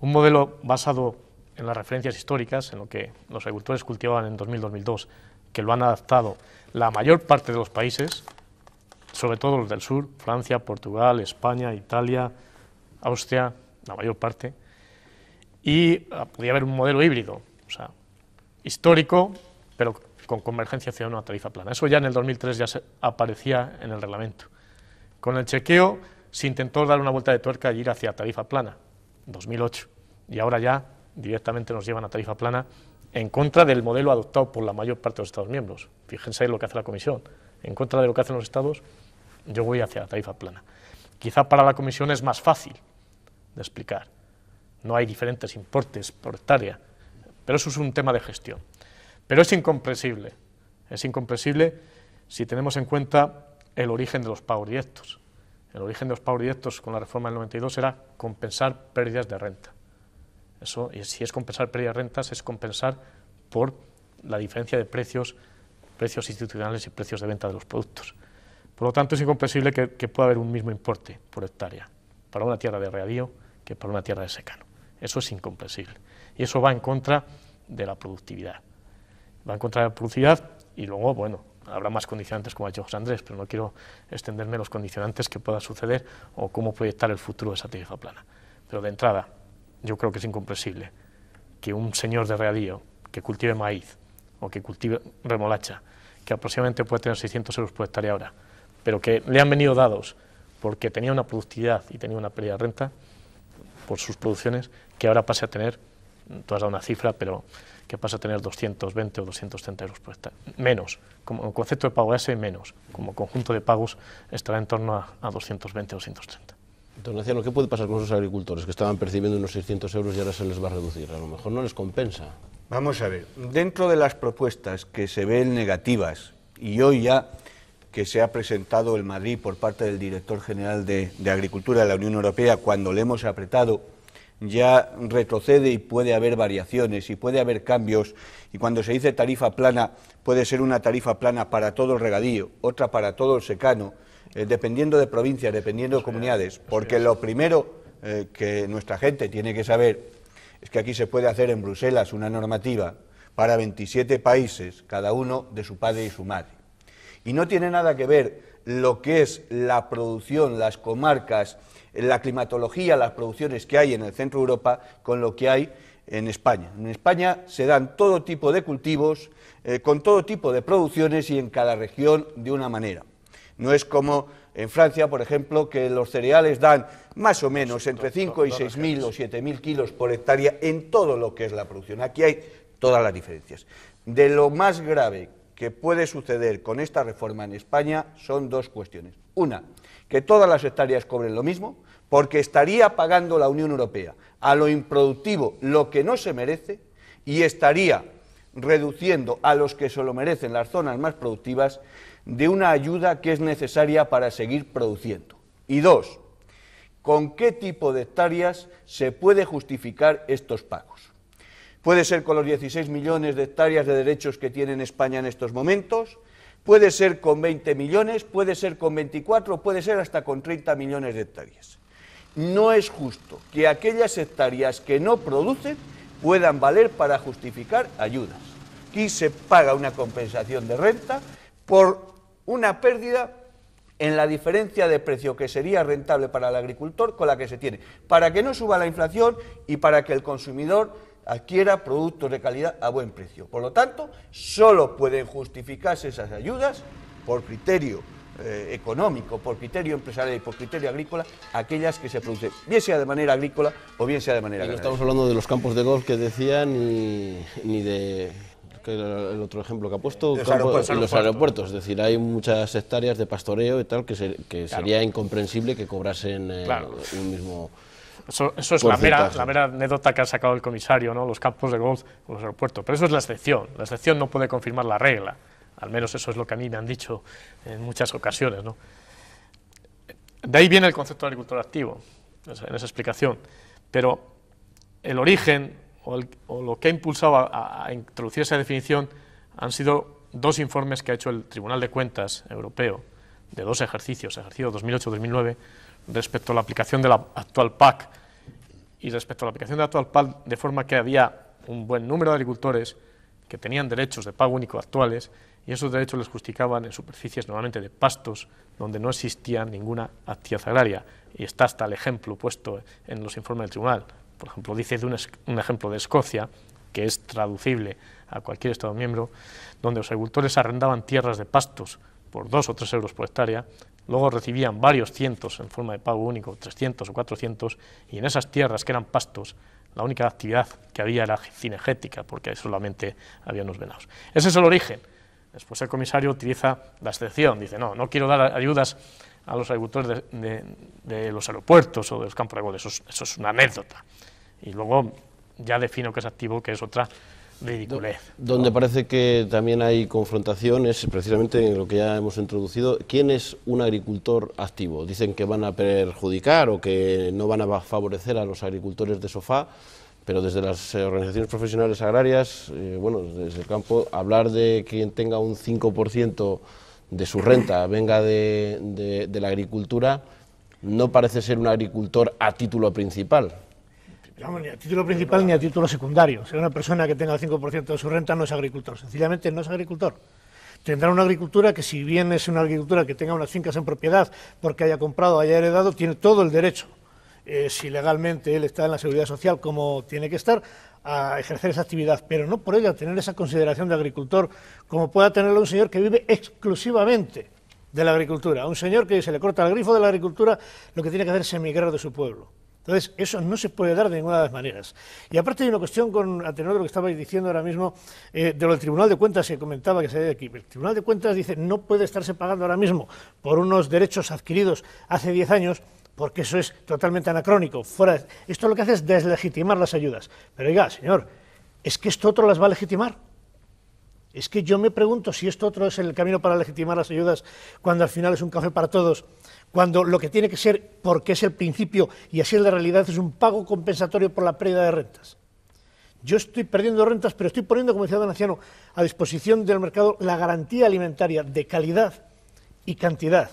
[SPEAKER 2] un modelo basado en las referencias históricas, en lo que los agricultores cultivaban en 2000-2002, que lo han adaptado la mayor parte de los países, sobre todo los del sur, Francia, Portugal, España, Italia, Austria, la mayor parte, y podría haber un modelo híbrido, o sea, histórico, pero con convergencia hacia una tarifa plana. Eso ya en el 2003 ya aparecía en el reglamento. Con el chequeo se intentó dar una vuelta de tuerca y ir hacia tarifa plana, 2008, y ahora ya directamente nos llevan a tarifa plana en contra del modelo adoptado por la mayor parte de los Estados miembros. Fíjense lo que hace la Comisión. En contra de lo que hacen los Estados, yo voy hacia la tarifa plana. Quizá para la Comisión es más fácil de explicar. No hay diferentes importes por hectárea, pero eso es un tema de gestión. Pero es incomprensible si tenemos en cuenta el origen de los pagos directos. El origen de los pagos directos con la reforma del 92 era compensar pérdidas de renta. Eso, y si es compensar pérdidas de rentas, es compensar por la diferencia de precios institucionales y precios de venta de los productos. Por lo tanto, es incomprensible que pueda haber un mismo importe por hectárea para una tierra de regadío que para una tierra de secano. Eso es incomprensible. Y eso va en contra de la productividad. Va en contra de la productividad y luego, bueno, habrá más condicionantes, como ha dicho José Andrés, pero no quiero extenderme en los condicionantes que pueda suceder o cómo proyectar el futuro de esa tarifa plana. Pero de entrada, yo creo que es incomprensible que un señor de regadío que cultive maíz o que cultive remolacha, que aproximadamente puede tener 600 euros por hectárea ahora, pero que le han venido dados porque tenía una productividad y tenía una pérdida de renta por sus producciones, que ahora pase a tener, tú has dado una cifra, pero que pase a tener 220 o 230 euros por hectárea, menos, como concepto de pago base menos, como conjunto de pagos estará en torno a 220 o 230.
[SPEAKER 1] Don Naciano, ¿qué puede pasar con esos agricultores que estaban percibiendo unos 600 euros y ahora se les va a reducir? A lo mejor no les compensa.
[SPEAKER 3] Vamos a ver, dentro de las propuestas que se ven negativas, y hoy ya que se ha presentado en Madrid por parte del director general de Agricultura de la Unión Europea, cuando le hemos apretado, ya retrocede y puede haber variaciones y puede haber cambios, y cuando se dice tarifa plana, puede ser una tarifa plana para todo el regadío, otra para todo el secano, dependiendo de provincias, dependiendo de comunidades, porque lo primero que nuestra gente tiene que saber es que aquí se puede hacer en Bruselas una normativa para 27 países, cada uno de su padre y su madre. Y no tiene nada que ver lo que es la producción, las comarcas, la climatología, las producciones que hay en el centro de Europa con lo que hay en España. En España se dan todo tipo de cultivos, con todo tipo de producciones y en cada región de una manera. No es como en Francia, por ejemplo, que los cereales dan más o menos entre 5 y 6.000 o 7.000 kilos por hectárea en todo lo que es la producción. Aquí hay todas las diferencias. De lo más grave que puede suceder con esta reforma en España son dos cuestiones. Una, que todas las hectáreas cobren lo mismo, porque estaría pagando la Unión Europea a lo improductivo lo que no se merece y estaría reduciendo a los que se lo merecen, las zonas más productivas, de una ayuda que es necesaria para seguir produciendo. Y dos, ¿con qué tipo de hectáreas se puede justificar estos pagos? Puede ser con los 16 millones de hectáreas de derechos que tiene España en estos momentos, puede ser con 20 millones, puede ser con 24, puede ser hasta con 30 millones de hectáreas. No es justo que aquellas hectáreas que no producen puedan valer para justificar ayudas. Aquí se paga una compensación de renta por una pérdida en la diferencia de precio que sería rentable para el agricultor con la que se tiene, para que no suba la inflación y para que el consumidor adquiera productos de calidad a buen precio. Por lo tanto, solo pueden justificarse esas ayudas por criterio económico, por criterio empresarial y por criterio agrícola, aquellas que se producen, bien sea de manera agrícola o bien sea de manera
[SPEAKER 1] ganadera.
[SPEAKER 3] No
[SPEAKER 1] estamos hablando de los campos de golf que decía, ni de... el otro ejemplo que ha puesto, los aeropuertos, es decir, hay muchas hectáreas de pastoreo y tal que sería incomprensible que cobrasen un mismo...
[SPEAKER 2] Eso es la mera anécdota que ha sacado el comisario, ¿no? Los campos de golf o los aeropuertos, pero eso es la excepción no puede confirmar la regla, al menos eso es lo que a mí me han dicho en muchas ocasiones, ¿no? De ahí viene el concepto de agricultor activo, en esa explicación, pero el origen o lo que ha impulsado a introducir esa definición han sido dos informes que ha hecho el Tribunal de Cuentas Europeo, de dos ejercicio 2008-2009, respecto a la aplicación de la actual PAC y respecto a la aplicación de la actual PAC, de forma que había un buen número de agricultores que tenían derechos de pago único actuales, y esos derechos les justificaban en superficies normalmente de pastos, donde no existía ninguna actividad agraria, y está hasta el ejemplo puesto en los informes del tribunal. Por ejemplo, dice de un ejemplo de Escocia, que es traducible a cualquier Estado miembro, donde los agricultores arrendaban tierras de pastos por 2 o 3 euros por hectárea, luego recibían varios cientos en forma de pago único, 300 o 400, y en esas tierras que eran pastos, la única actividad que había era cinegética, porque solamente había unos venados. Ese es el origen. Después el comisario utiliza la excepción, dice, no quiero dar ayudas a los agricultores de los aeropuertos o de los campos de golf, eso es una anécdota. Y luego ya defino que es activo, que es otra ridiculez.
[SPEAKER 1] Donde parece que también hay confrontación es precisamente en lo que ya hemos introducido. ¿Quién es un agricultor activo? Dicen que van a perjudicar o que no van a favorecer a los agricultores de sofá, pero desde las organizaciones profesionales agrarias, bueno, desde el campo, hablar de quien tenga un 5% de su renta venga de la agricultura, no parece ser un agricultor a título principal.
[SPEAKER 5] Digamos, ni a título principal ni a título secundario. O sea, una persona que tenga el 5% de su renta no es agricultor, sencillamente no es agricultor. Tendrá una agricultura que, si bien es una agricultura que tenga unas fincas en propiedad porque haya comprado o haya heredado, tiene todo el derecho, si legalmente él está en la seguridad social como tiene que estar, a ejercer esa actividad, pero no por ello a tener esa consideración de agricultor como pueda tenerlo un señor que vive exclusivamente de la agricultura, un señor que se le corta el grifo de la agricultura, lo que tiene que hacer es emigrar de su pueblo. Entonces, eso no se puede dar de ninguna de las maneras. Y aparte hay una cuestión, a tenor de lo que estabais diciendo ahora mismo, de lo del Tribunal de Cuentas que comentaba que se ve aquí. El Tribunal de Cuentas dice no puede estarse pagando ahora mismo por unos derechos adquiridos hace 10 años, porque eso es totalmente anacrónico. Esto lo que hace es deslegitimar las ayudas. Pero oiga, señor, ¿es que esto otro las va a legitimar? Es que yo me pregunto si esto otro es el camino para legitimar las ayudas cuando al final es un café para todos, cuando lo que tiene que ser, porque es el principio y así es la realidad, es un pago compensatorio por la pérdida de rentas. Yo estoy perdiendo rentas, pero estoy poniendo, como decía don Anciano, a disposición del mercado la garantía alimentaria de calidad y cantidad.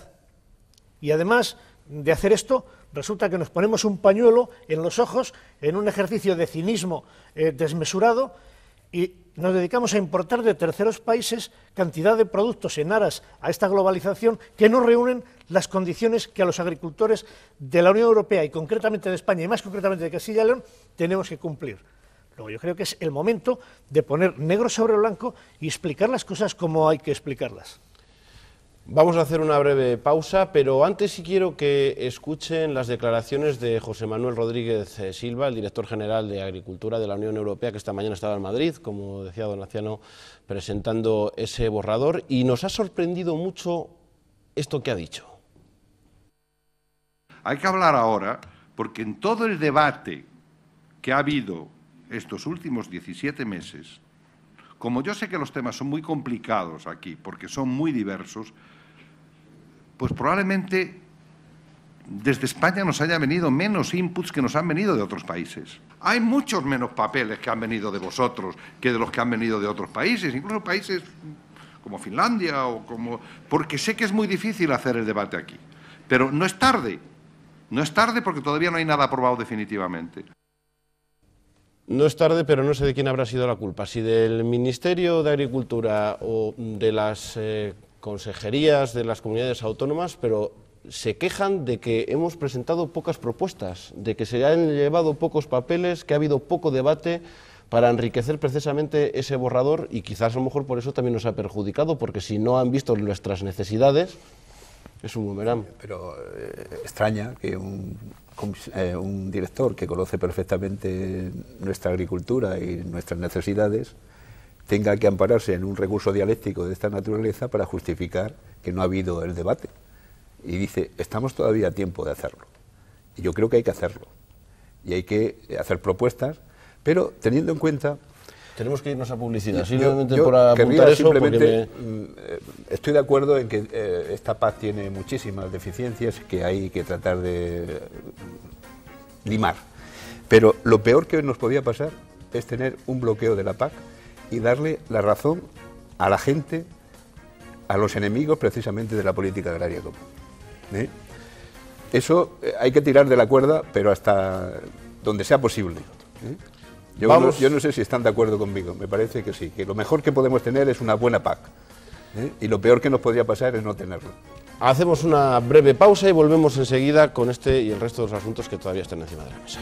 [SPEAKER 5] Y además de hacer esto, resulta que nos ponemos un pañuelo en los ojos en un ejercicio de cinismo desmesurado y nos dedicamos a importar de terceros países cantidad de productos en aras a esta globalización que no reúnen las condiciones que a los agricultores de la Unión Europea y concretamente de España y más concretamente de Castilla y León tenemos que cumplir. Luego yo creo que es el momento de poner negro sobre blanco y explicar las cosas como hay que explicarlas.
[SPEAKER 1] Vamos a hacer una breve pausa, pero antes sí quiero que escuchen las declaraciones de José Manuel Rodríguez Silva, el director general de Agricultura de la Unión Europea, que esta mañana estaba en Madrid, como decía don Anciano, presentando ese borrador, y nos ha sorprendido mucho esto que ha dicho.
[SPEAKER 10] Hay que hablar ahora, porque en todo el debate que ha habido estos últimos 17 meses, como yo sé que los temas son muy complicados aquí, porque son muy diversos, pues probablemente desde España nos haya venido menos inputs que nos han venido de otros países. Hay muchos menos papeles que han venido de vosotros que de los que han venido de otros países, incluso países como Finlandia o como... porque sé que es muy difícil hacer el debate aquí. Pero no es tarde porque todavía no hay nada aprobado definitivamente.
[SPEAKER 1] No es tarde, pero no sé de quién habrá sido la culpa, si del Ministerio de Agricultura o de las consejerías de las comunidades autónomas, pero se quejan de que hemos presentado pocas propuestas, de que se han llevado pocos papeles, que ha habido poco debate para enriquecer precisamente ese borrador y quizás a lo mejor por eso también nos ha perjudicado, porque si no han visto nuestras necesidades, es un boomerang.
[SPEAKER 4] Pero extraña que un director que conoce perfectamente nuestra agricultura y nuestras necesidades tenga que ampararse en un recurso dialéctico de esta naturaleza para justificar que no ha habido el debate. Y dice, estamos todavía a tiempo de hacerlo. Y yo creo que hay que hacerlo. Y hay que hacer propuestas, pero teniendo en cuenta...
[SPEAKER 1] Tenemos que irnos a publicidad, simplemente por apuntar eso, porque
[SPEAKER 4] estoy de acuerdo en que esta PAC tiene muchísimas deficiencias que hay que tratar de limar. Pero lo peor que nos podía pasar es tener un bloqueo de la PAC y darle la razón a la gente, a los enemigos precisamente de la política agraria común. Eso hay que tirar de la cuerda, pero hasta donde sea posible. Yo no sé si están de acuerdo conmigo, me parece que sí, que lo mejor que podemos tener es una buena PAC, y lo peor que nos podría pasar es no tenerlo.
[SPEAKER 1] Hacemos una breve pausa y volvemos enseguida con este y el resto de los asuntos que todavía están encima de la mesa.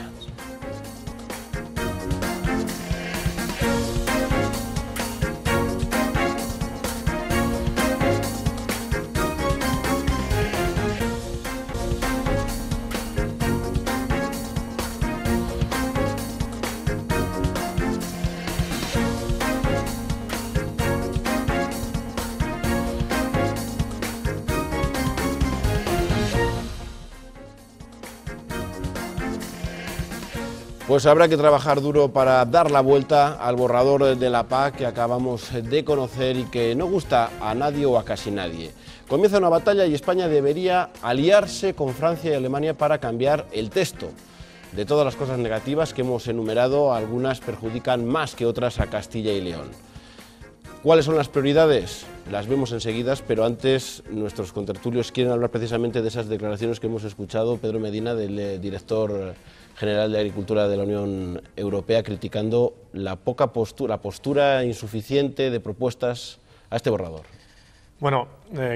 [SPEAKER 1] Pues habrá que trabajar duro para dar la vuelta al borrador de la PAC que acabamos de conocer y que no gusta a nadie o a casi nadie. Comienza una batalla y España debería aliarse con Francia y Alemania para cambiar el texto. De todas las cosas negativas que hemos enumerado, algunas perjudican más que otras a Castilla y León. ¿Cuáles son las prioridades? Las vemos enseguida, pero antes nuestros contertulios quieren hablar precisamente de esas declaraciones que hemos escuchado, Pedro Medina, del director general de Agricultura de la Unión Europea, criticando la postura insuficiente de propuestas a este borrador.
[SPEAKER 2] Bueno,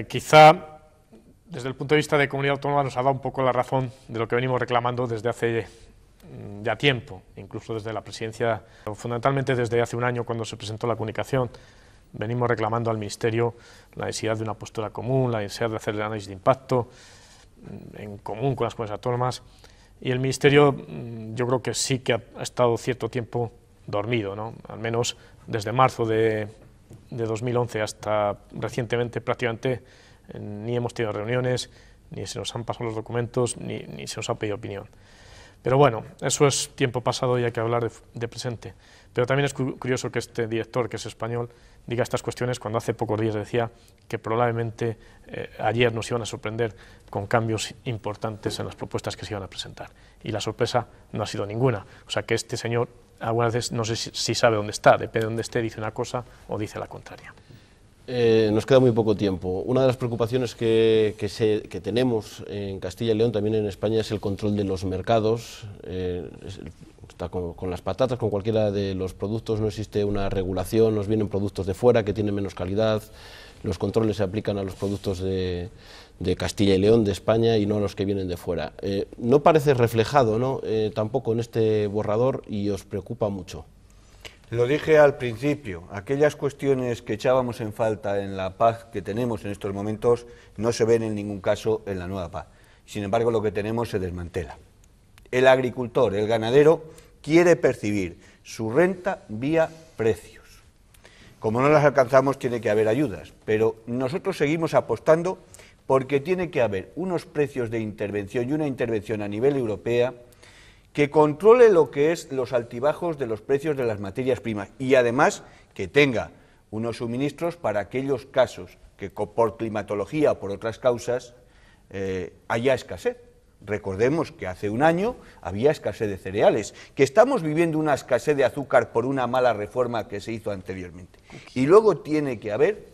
[SPEAKER 2] quizá desde el punto de vista de comunidad autónoma nos ha dado un poco la razón de lo que venimos reclamando desde hace ya tiempo, incluso desde la presidencia, fundamentalmente desde hace un año cuando se presentó la comunicación. Venimos reclamando al Ministerio la necesidad de una postura común, la necesidad de hacer el análisis de impacto en común con las comunidades autónomas. Y el Ministerio yo creo que sí que ha estado cierto tiempo dormido, ¿no? Al menos desde marzo de 2011 hasta recientemente prácticamente ni hemos tenido reuniones, ni se nos han pasado los documentos, ni se nos ha pedido opinión. Pero bueno, eso es tiempo pasado y hay que hablar de presente. Pero también es curioso que este director, que es español, diga estas cuestiones cuando hace pocos días decía que probablemente ayer nos iban a sorprender con cambios importantes en las propuestas que se iban a presentar. Y la sorpresa no ha sido ninguna. O sea que este señor algunas veces no sé si sabe dónde está, depende de dónde esté, dice una cosa o dice la contraria.
[SPEAKER 1] Nos queda muy poco tiempo. Una de las preocupaciones que tenemos en Castilla y León, también en España, es el control de los mercados. Está con las patatas, con cualquiera de los productos, no existe una regulación, nos vienen productos de fuera que tienen menos calidad, los controles se aplican a los productos de Castilla y León, de España, y no a los que vienen de fuera. No parece reflejado, ¿no? Tampoco en este borrador, y os preocupa mucho.
[SPEAKER 3] Lo dije al principio, aquellas cuestiones que echábamos en falta en la PAC que tenemos en estos momentos no se ven en ningún caso en la nueva PAC. Sin embargo, lo que tenemos se desmantela. El agricultor, el ganadero, quiere percibir su renta vía precios. Como no las alcanzamos, tiene que haber ayudas, pero nosotros seguimos apostando porque tiene que haber unos precios de intervención y una intervención a nivel europea que controle lo que es los altibajos de los precios de las materias primas y además que tenga unos suministros para aquellos casos que por climatología o por otras causas haya escasez. Recordemos que hace un año había escasez de cereales, que estamos viviendo una escasez de azúcar por una mala reforma que se hizo anteriormente. Y luego tiene que haber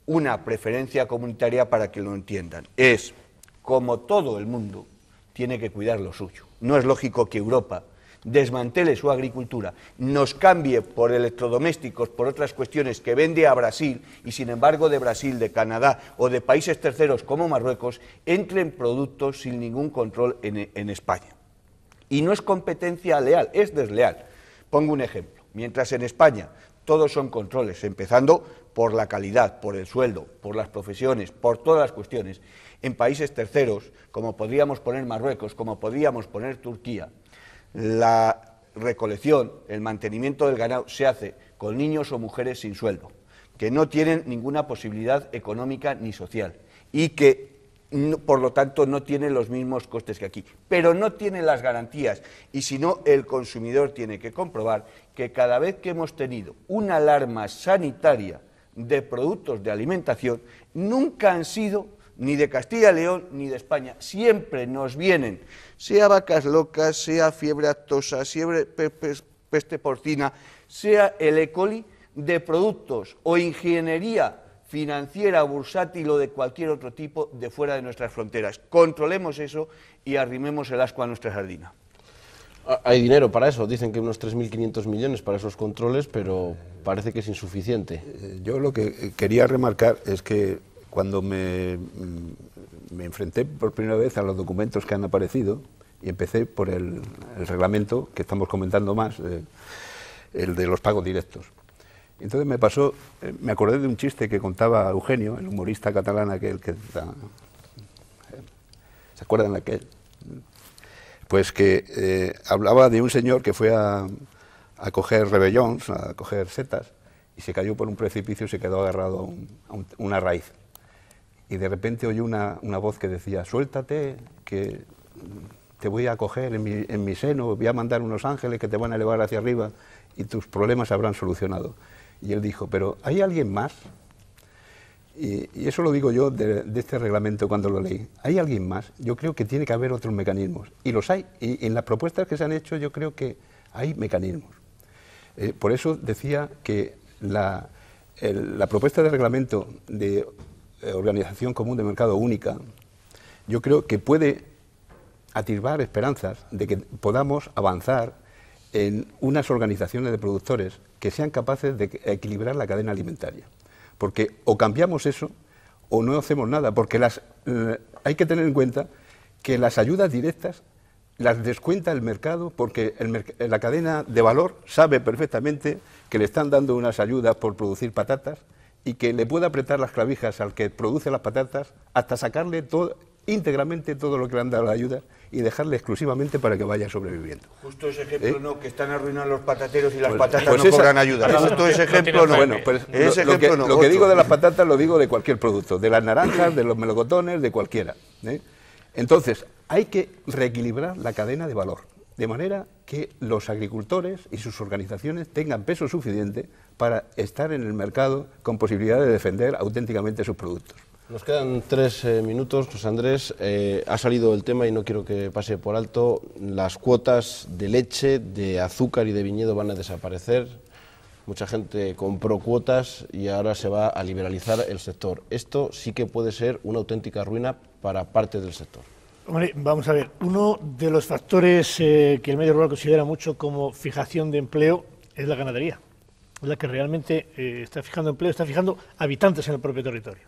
[SPEAKER 3] una preferencia comunitaria para que lo entiendan. Es, como todo el mundo, tiene que cuidar lo suyo. No es lógico que Europa desmantele su agricultura, nos cambie por electrodomésticos, por otras cuestiones que vende a Brasil y sin embargo de Brasil, de Canadá o de países terceros como Marruecos entren productos sin ningún control en España. Y no es competencia leal, es desleal. Pongo un ejemplo. Mientras en España todos son controles, empezando por la calidad, por el sueldo, por las profesiones, por todas las cuestiones, en países terceros, como podríamos poner Marruecos, como podríamos poner Turquía, la recolección, el mantenimiento del ganado se hace con niños o mujeres sin sueldo, que no tienen ninguna posibilidad económica ni social y que, por lo tanto, no tienen los mismos costes que aquí, pero no tienen las garantías y si no, el consumidor tiene que comprobar que cada vez que hemos tenido una alarma sanitaria de productos de alimentación, nunca han sido ni de Castilla y León ni de España, siempre nos vienen, sea vacas locas, sea fiebre aftosa, sea peste porcina, sea el E. coli, de productos o ingeniería financiera, bursátil o de cualquier otro tipo de fuera de nuestras fronteras. Controlemos eso y arrimemos el ascua a nuestra sardina.
[SPEAKER 1] Hay dinero para eso, dicen que unos 3.500 millones para esos controles, pero parece que es insuficiente.
[SPEAKER 4] Yo lo que quería remarcar es que cuando me enfrenté por primera vez a los documentos que han aparecido, y empecé por el reglamento que estamos comentando más, el de los pagos directos. Entonces me acordé de un chiste que contaba Eugenio, el humorista catalán aquel que... ¿Se acuerdan de aquel? Pues que hablaba de un señor que fue a coger rebellons, a coger setas, y se cayó por un precipicio y se quedó agarrado a una raíz. Y de repente oyó una voz que decía: suéltate, que te voy a coger en mi seno, voy a mandar unos ángeles que te van a elevar hacia arriba y tus problemas se habrán solucionado. Y él dijo: pero ¿hay alguien más? Y eso lo digo yo de este reglamento cuando lo leí. ¿Hay alguien más? Yo creo que tiene que haber otros mecanismos. Y los hay. Y en las propuestas que se han hecho yo creo que hay mecanismos. Por eso decía que la propuesta de reglamento de Organización Común de Mercado Única, yo creo que puede atisbar esperanzas de que podamos avanzar en unas organizaciones de productores que sean capaces de equilibrar la cadena alimentaria. Porque o cambiamos eso o no hacemos nada, porque hay que tener en cuenta que las ayudas directas las descuenta el mercado, porque la cadena de valor sabe perfectamente que le están dando unas ayudas por producir patatas y que le puede apretar las clavijas al que produce las patatas hasta sacarle íntegramente todo lo que le han dado la ayuda y dejarle exclusivamente para que vaya sobreviviendo.
[SPEAKER 3] Justo ese ejemplo no, que están arruinando los patateros y las patatas no cobran ayuda. Justo ese ejemplo no.
[SPEAKER 4] Bueno, pues lo que digo de las patatas lo digo de cualquier producto, de las naranjas, de los melocotones, de cualquiera. Entonces, hay que reequilibrar la cadena de valor, de manera que los agricultores y sus organizaciones tengan peso suficiente para estar en el mercado con posibilidad de defender auténticamente sus productos.
[SPEAKER 1] Nos quedan 3 minutos, José Andrés. Ha salido el tema y no quiero que pase por alto. Las cuotas de leche, de azúcar y de viñedo van a desaparecer. Mucha gente compró cuotas y ahora se va a liberalizar el sector. Esto sí que puede ser una auténtica ruina para parte del sector.
[SPEAKER 5] Hombre, vamos a ver, uno de los factores que el medio rural considera mucho como fijación de empleo es la ganadería. Es la que realmente está fijando empleo, está fijando habitantes en el propio territorio.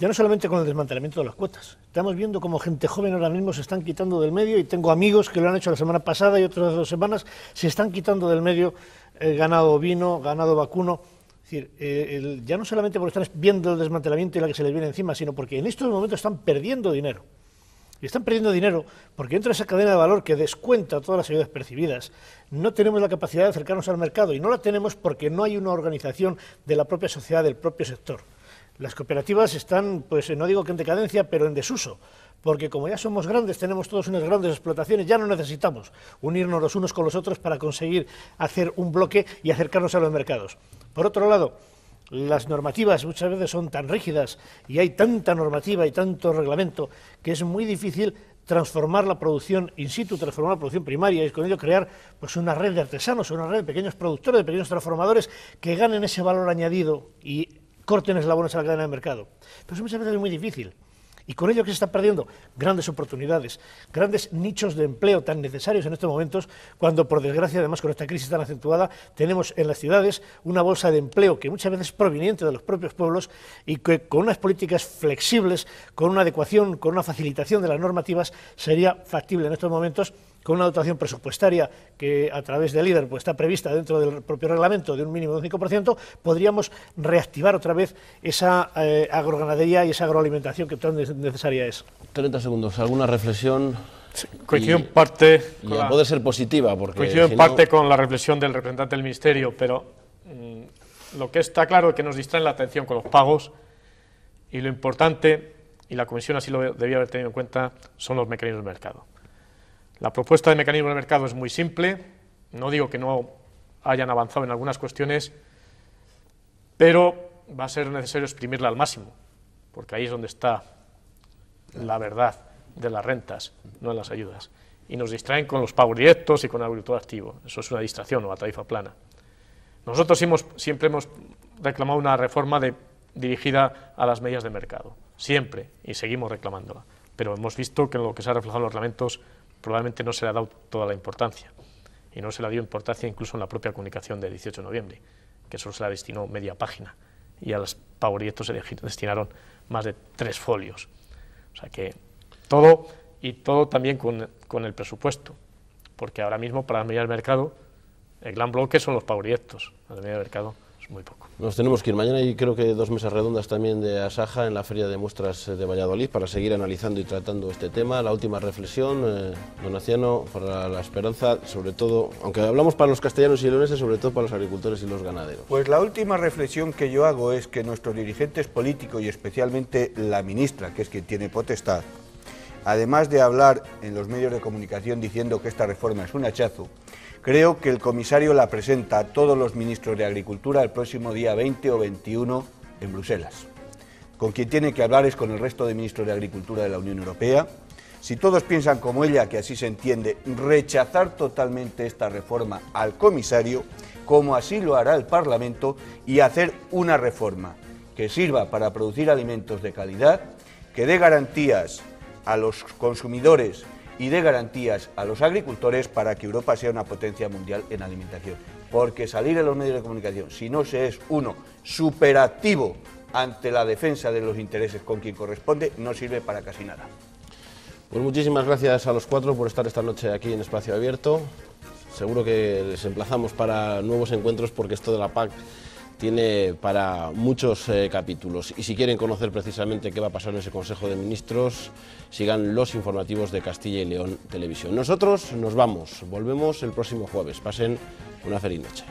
[SPEAKER 5] Ya no solamente con el desmantelamiento de las cuotas. Estamos viendo cómo gente joven ahora mismo se están quitando del medio, y tengo amigos que lo han hecho la semana pasada y otras 2 semanas, se están quitando del medio ganado ovino, ganado vacuno. Es decir, ya no solamente porque están viendo el desmantelamiento y la que se les viene encima, sino porque en estos momentos están perdiendo dinero. Y están perdiendo dinero porque dentro de esa cadena de valor que descuenta todas las ayudas percibidas, no tenemos la capacidad de acercarnos al mercado, y no la tenemos porque no hay una organización de la propia sociedad, del propio sector. Las cooperativas están, pues no digo que en decadencia, pero en desuso, porque como ya somos grandes, tenemos todos unas grandes explotaciones, ya no necesitamos unirnos los unos con los otros para conseguir hacer un bloque y acercarnos a los mercados. Por otro lado, las normativas muchas veces son tan rígidas y hay tanta normativa y tanto reglamento que es muy difícil transformar la producción in situ, transformar la producción primaria, y con ello crear pues una red de artesanos, una red de pequeños productores, de pequeños transformadores que ganen ese valor añadido y corten eslabones a la cadena de mercado. Pero eso muchas veces es muy difícil. Y con ello que se está perdiendo grandes oportunidades, grandes nichos de empleo tan necesarios en estos momentos, cuando por desgracia, además con esta crisis tan acentuada, tenemos en las ciudades una bolsa de empleo que muchas veces es proveniente de los propios pueblos, y que con unas políticas flexibles, con una adecuación, con una facilitación de las normativas, sería factible en estos momentos, con una dotación presupuestaria que a través del líder pues está prevista dentro del propio reglamento de un mínimo de un 5%, podríamos reactivar otra vez esa agroganadería y esa agroalimentación que tan necesaria es.
[SPEAKER 1] 30 segundos, ¿alguna reflexión?
[SPEAKER 2] Sí, coincido en parte...
[SPEAKER 1] Puede ser positiva, porque...
[SPEAKER 2] Coincido en parte con la reflexión del representante del Ministerio, pero lo que está claro es que nos distraen la atención con los pagos, y lo importante, y la Comisión así lo debía haber tenido en cuenta, son los mecanismos del mercado. La propuesta de mecanismo de mercado es muy simple, no digo que no hayan avanzado en algunas cuestiones, pero va a ser necesario exprimirla al máximo, porque ahí es donde está la verdad de las rentas, no en las ayudas. Y nos distraen con los pagos directos y con el agricultor activo. Eso es una distracción o la tarifa plana. Nosotros siempre hemos reclamado una reforma dirigida a las medidas de mercado, siempre, y seguimos reclamándola. Pero hemos visto que en lo que se ha reflejado en los reglamentos probablemente no se le ha dado toda la importancia, y no se le dio importancia incluso en la propia comunicación del 18 de noviembre, que solo se la destinó media página, y a los proyectos se destinaron más de 3 folios. O sea que todo, y todo también con el presupuesto, porque ahora mismo para la medida del mercado, el gran bloque son los proyectos, la medida del mercado es muy poco.
[SPEAKER 1] Nos tenemos que ir mañana y creo que 2 mesas redondas también de Asaja en la Feria de Muestras de Valladolid para seguir analizando y tratando este tema. La última reflexión, don Aciano, para la esperanza, sobre todo, aunque hablamos para los castellanos y leoneses, sobre todo para los agricultores y los ganaderos.
[SPEAKER 3] Pues la última reflexión que yo hago es que nuestros dirigentes políticos y especialmente la ministra, que es quien tiene potestad, además de hablar en los medios de comunicación diciendo que esta reforma es un hachazo, creo que el comisario la presenta a todos los ministros de Agricultura el próximo día 20 o 21 en Bruselas. Con quien tiene que hablar es con el resto de ministros de Agricultura de la Unión Europea. Si todos piensan como ella, que así se entiende, rechazar totalmente esta reforma al comisario, como así lo hará el Parlamento, y hacer una reforma que sirva para producir alimentos de calidad, que dé garantías a los consumidores y de garantías a los agricultores para que Europa sea una potencia mundial en alimentación. Porque salir en los medios de comunicación, si no se es uno superactivo ante la defensa de los intereses con quien corresponde, no sirve para casi nada.
[SPEAKER 1] Pues muchísimas gracias a los 4 por estar esta noche aquí en Espacio Abierto. Seguro que les emplazamos para nuevos encuentros porque esto de la PAC tiene para muchos capítulos, y si quieren conocer precisamente qué va a pasar en ese Consejo de Ministros, sigan los informativos de Castilla y León Televisión. Nosotros nos vamos, volvemos el próximo jueves. Pasen una feliz noche.